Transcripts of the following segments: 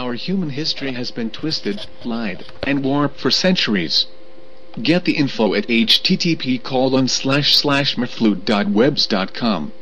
our human history has been twisted, lied, and warped for centuries. Get the info at http://mythflute.webs.com.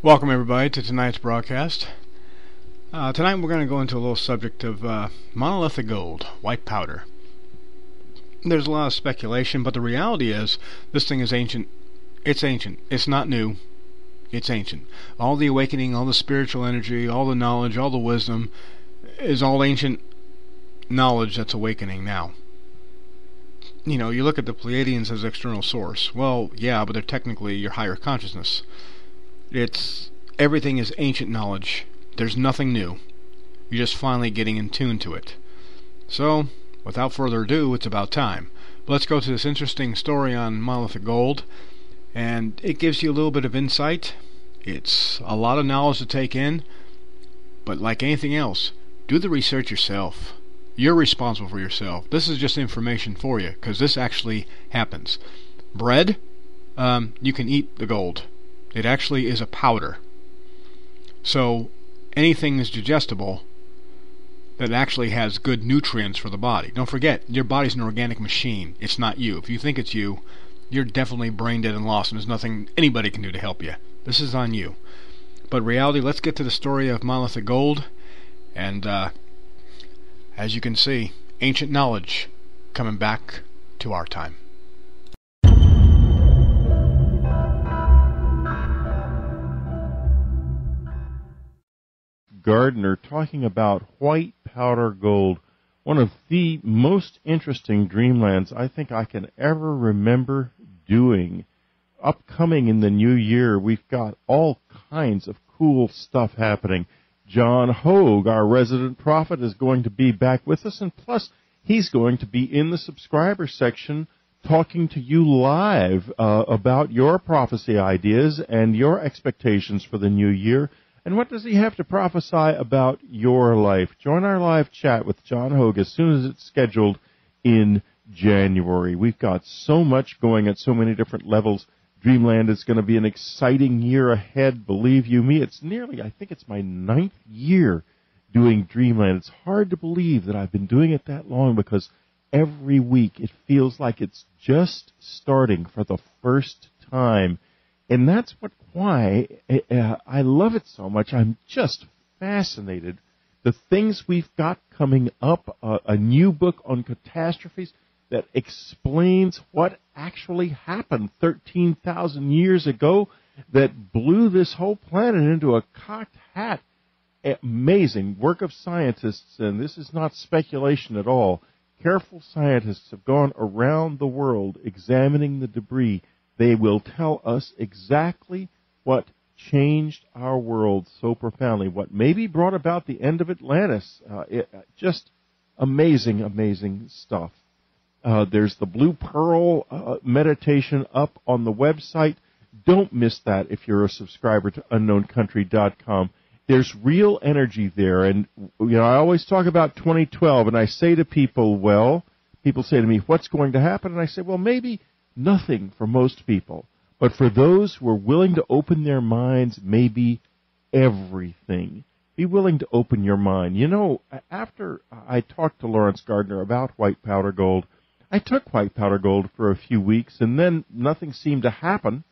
Welcome everybody to tonight's broadcast. Tonight we're going to go into a little subject of monolithic gold, white powder. There's a lot of speculation, but the reality is this thing is ancient. It's ancient. It's not new. It's ancient. All the awakening, all the spiritual energy, all the knowledge, all the wisdom is all ancient knowledge that's awakening now. You know, you look at the Pleiadians as external source. Well, yeah, but they're technically your higher consciousness. Everything is ancient knowledge. There's nothing new. You're just finally getting in tune to it. So, without further ado, it's about time. But let's go to this interesting story on monolithic gold, and it gives you a little bit of insight. It's a lot of knowledge to take in, but like anything else, do the research yourself. You're responsible for yourself. This is just information for you, because this actually happens. Bread, you can eat the gold. It actually is a powder. So anything is digestible that actually has good nutrients for the body. Don't forget, your body's an organic machine. It's not you. If you think it's you, you're definitely brain dead and lost, and there's nothing anybody can do to help you. This is on you. But reality, let's get to the story of monolithic gold. And as you can see, ancient knowledge coming back to our time. Gardner talking about white powder gold, one of the most interesting dreamlands I think I can ever remember doing. Upcoming in the new year, we've got all kinds of cool stuff happening. John Hogue, our resident prophet, is going to be back with us, and plus he's going to be in the subscriber section talking to you live about your prophecy ideas and your expectations for the new year. And what does he have to prophesy about your life? Join our live chat with John Hogue as soon as it's scheduled in January. We've got so much going at so many different levels. Dreamland is going to be an exciting year ahead, believe you me. I think it's my 9th year doing Dreamland. It's hard to believe that I've been doing it that long because every week it feels like it's just starting for the first time. And that's why I love it so much. I'm just fascinated. The things we've got coming up, a new book on catastrophes that explains what actually happened 13,000 years ago that blew this whole planet into a cocked hat. Amazing work of scientists, and this is not speculation at all. Careful scientists have gone around the world examining the debris. They will tell us exactly what changed our world so profoundly, what maybe brought about the end of Atlantis. Just amazing, amazing stuff. There's the Blue Pearl meditation up on the website. Don't miss that if you're a subscriber to UnknownCountry.com. There's real energy there. And, I always talk about 2012, and I say to people, people say to me, what's going to happen? And I say, well, maybe nothing for most people. But for those who are willing to open their minds, maybe everything. Be willing to open your mind. After I talked to Laurence Gardner about white powder gold, I took white powder gold for a few weeks, and then nothing seemed to happen.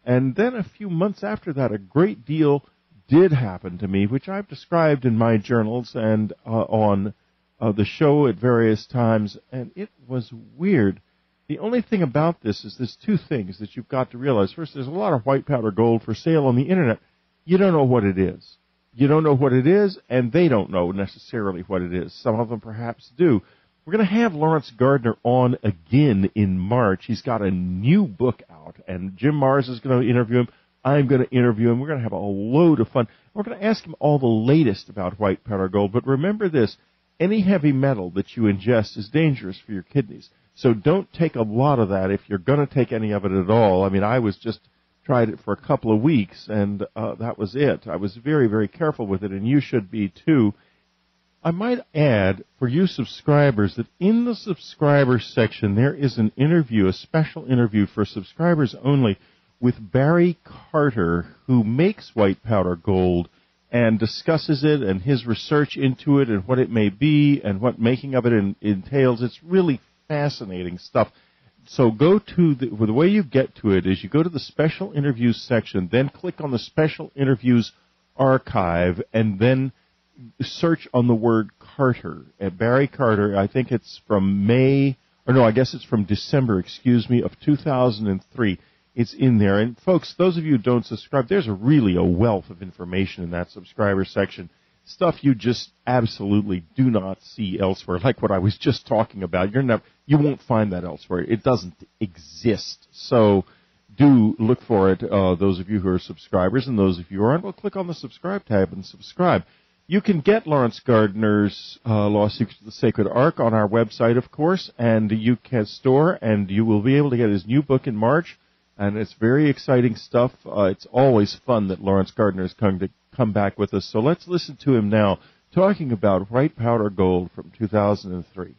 And then a few months after that, a great deal did happen to me, which I've described in my journals and on the show at various times, and it was weird. The only thing about this is there's two things that you've got to realize. First, there's a lot of white powder gold for sale on the Internet. You don't know what it is. You don't know what it is, and they don't know necessarily what it is. Some of them perhaps do. We're going to have Laurence Gardner on again in March. He's got a new book out, and Jim Mars is going to interview him. I'm going to interview him. We're going to have a load of fun. We're going to ask him all the latest about white powder gold. But remember this, any heavy metal that you ingest is dangerous for your kidneys. So don't take a lot of that if you're going to take any of it at all. I mean, I tried it for a couple of weeks, and that was it. I was very, very careful with it, and you should be too. I might add, for you subscribers, that in the subscribers section there is an interview, a special interview for subscribers only, with Barry Carter, who makes white powder gold and discusses it and his research into it and what it may be and what making of it entails. It's really fascinating stuff. So go to the way you get to it is you go to the special interviews section, then click on the special interviews archive, and then search on the word Carter. Barry Carter, I think it's from December, of 2003. It's in there. And folks, those of you who don't subscribe, there's really a wealth of information in that subscriber section. Stuff you just absolutely do not see elsewhere, like what I was just talking about. You won't find that elsewhere. It doesn't exist. So do look for it, those of you who are subscribers, and those of you who aren't, well, click on the subscribe tab and subscribe. You can get Laurence Gardner's Lost Secrets of the Sacred Ark on our website, of course, and you can store, and you will be able to get his new book in March, and it's very exciting stuff. It's always fun that Laurence Gardner is going to come back with us. So let's listen to him now talking about white powder gold from 2003.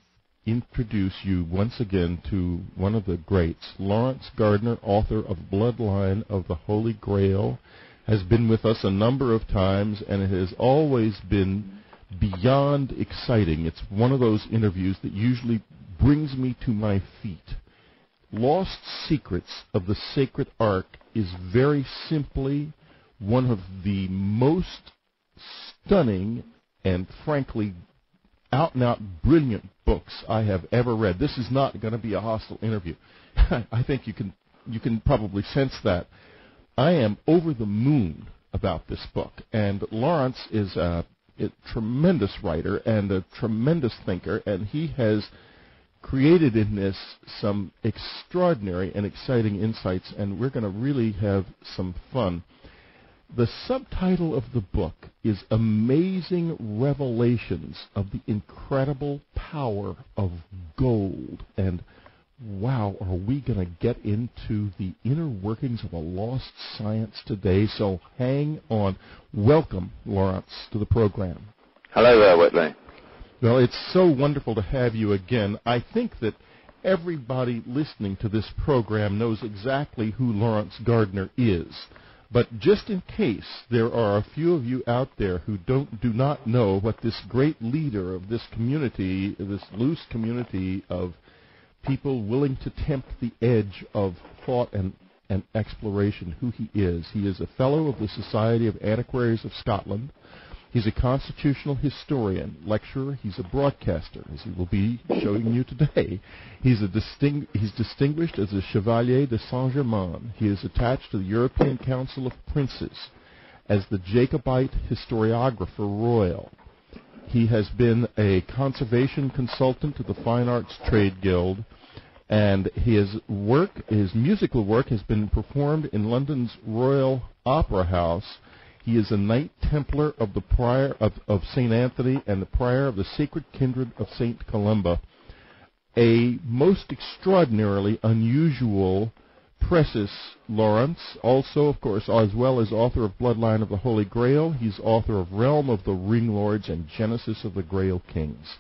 Introduce you once again to one of the greats. Laurence Gardner, author of Bloodline of the Holy Grail, has been with us a number of times, and it has always been beyond exciting. It's one of those interviews that usually brings me to my feet. Lost Secrets of the Sacred Ark is very simply one of the most stunning and, frankly, out-and-out brilliant books I have ever read. This is not going to be a hostile interview. I think you can probably sense that. I am over the moon about this book, and Laurence is a tremendous writer and a tremendous thinker, and he has created in this some extraordinary and exciting insights, and we're going to really have some fun. The subtitle of the book is Amazing Revelations of the Incredible Power of Gold. And wow, are we going to get into the inner workings of a lost science today? So hang on. Welcome, Laurence, to the program. Hello there, Whitley. Well, it's so wonderful to have you again. I think that everybody listening to this program knows exactly who Laurence Gardner is. But just in case there are a few of you out there who do not know what this great leader of this community, this loose community of people willing to tempt the edge of thought and exploration, who he is. He is a fellow of the Society of Antiquaries of Scotland. He's a constitutional historian, lecturer. He's a broadcaster, as he will be showing you today. He's distinguished as a Chevalier de Saint-Germain. He is attached to the European Council of Princes as the Jacobite Historiographer Royal. He has been a conservation consultant to the Fine Arts Trade Guild, and his musical work has been performed in London's Royal Opera House. He is a Knight Templar of the Prior of St. Anthony and the Prior of the Sacred Kindred of St. Columba. A most extraordinarily unusual presses, Laurence, also, of course, as well as author of Bloodline of the Holy Grail. He's author of Realm of the Ring Lords and Genesis of the Grail Kings.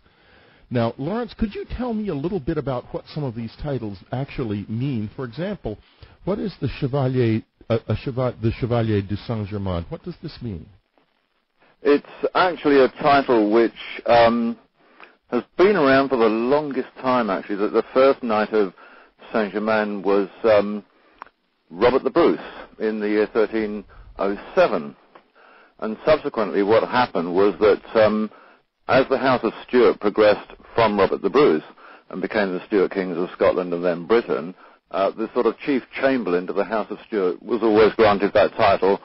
Now, Laurence, could you tell me a little bit about what some of these titles actually mean? For example, what is the Chevalier de Saint-Germain? What does this mean? It's actually a title which has been around for the longest time, actually. The first Knight of Saint-Germain was Robert the Bruce in the year 1307. And subsequently what happened was that as the House of Stuart progressed from Robert the Bruce and became the Stuart Kings of Scotland and then Britain, the sort of chief chamberlain to the House of Stuart was always granted that title,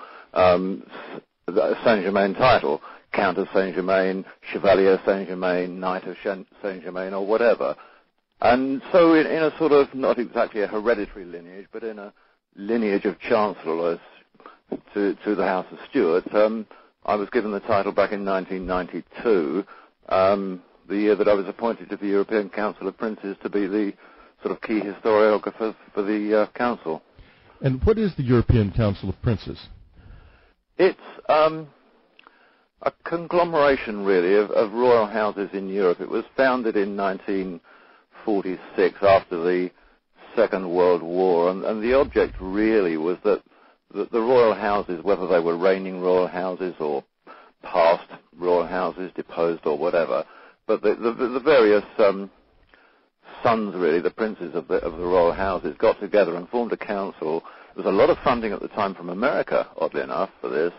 Saint-Germain title, Count of Saint-Germain, Chevalier Saint-Germain, Knight of Saint-Germain, or whatever. And so in a sort of, not exactly a hereditary lineage, but in a lineage of chancellors to the House of Stuart, I was given the title back in 1992, the year that I was appointed to the European Council of Princes to be the sort of key historiographer for the council. And what is the European Council of Princes? It's a conglomeration, really, of royal houses in Europe. It was founded in 1946 after the Second World War, and the object really was that the royal houses, whether they were reigning royal houses or past royal houses, deposed or whatever, but the various sons, really, the princes of the royal houses, got together and formed a council. There was a lot of funding at the time from America, oddly enough, for this,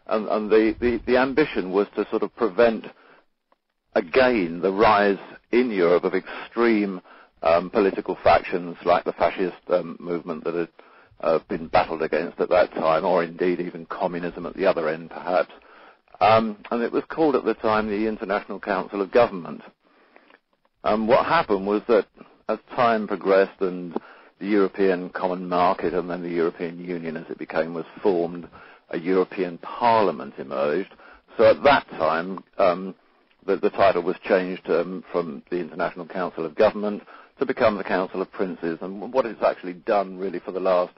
and the ambition was to sort of prevent, again, the rise in Europe of extreme political factions like the fascist movement that had been battled against at that time, or indeed even communism at the other end, perhaps. And it was called at the time the International Council of Government. What happened was that as time progressed and the European Common Market and then the European Union, as it became, was formed, a European Parliament emerged. So at that time, the title was changed from the International Council of Government to become the Council of Princes. And what it's actually done, really, for the last,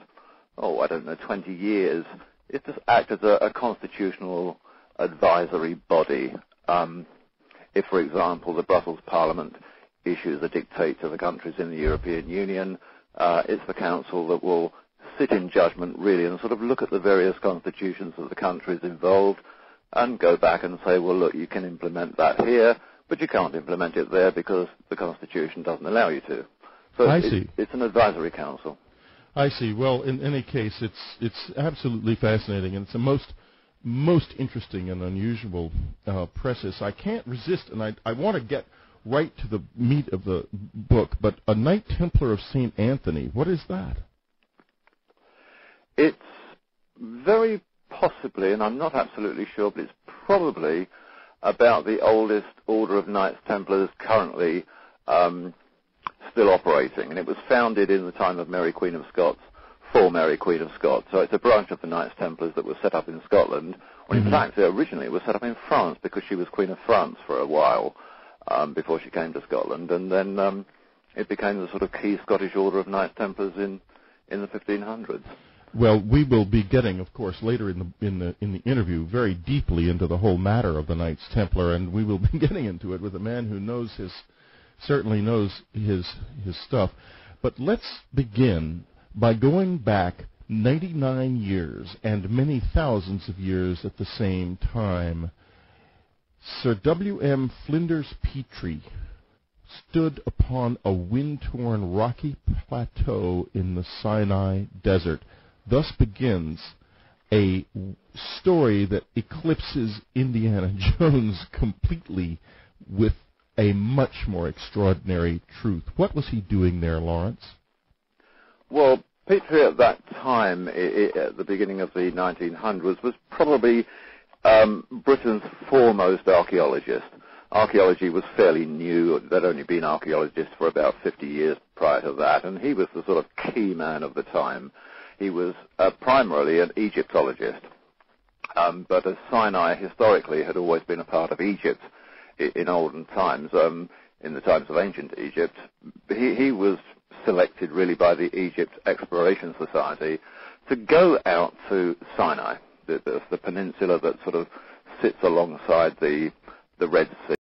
20 years, is to act as a constitutional advisory body. If, for example, the Brussels Parliament issues a dictate to the countries in the European Union, it's the Council that will sit in judgment, really, and sort of look at the various constitutions of the countries involved and go back and say, well, look, you can implement that here, but you can't implement it there because the Constitution doesn't allow you to. So it's an advisory council. I see. Well, in any case, it's absolutely fascinating, and it's a most interesting and unusual preface. I can't resist, and I want to get right to the meat of the book, but a Knight Templar of St. Anthony, what is that? It's very possibly, and I'm not absolutely sure, but it's probably about the oldest order of Knights Templars currently still operating. And it was founded in the time of Mary Queen of Scots, for Mary Queen of Scots. So it's a branch of the Knights Templars that was set up in Scotland, when in fact originally it was set up in France because she was Queen of France for a while before she came to Scotland. And then it became the sort of key Scottish order of Knights Templars in the 1500s. Well, we will be getting, of course, later in the interview very deeply into the whole matter of the Knights Templar, and we will be getting into it with a man who certainly knows his stuff. But let's begin by going back 99 years and many thousands of years at the same time. Sir W.M. Flinders Petrie stood upon a wind-torn rocky plateau in the Sinai Desert. Thus begins a story that eclipses Indiana Jones completely with a much more extraordinary truth. What was he doing there, Laurence? Well, Petrie at that time, at the beginning of the 1900s, was probably Britain's foremost archaeologist. Archaeology was fairly new. There'd only been archaeologists for about 50 years prior to that, and he was the sort of key man of the time. He was primarily an Egyptologist, but as Sinai historically had always been a part of Egypt in olden times, in the times of ancient Egypt, he was selected really by the Egypt Exploration Society, to go out to Sinai, the peninsula that sort of sits alongside the Red Sea.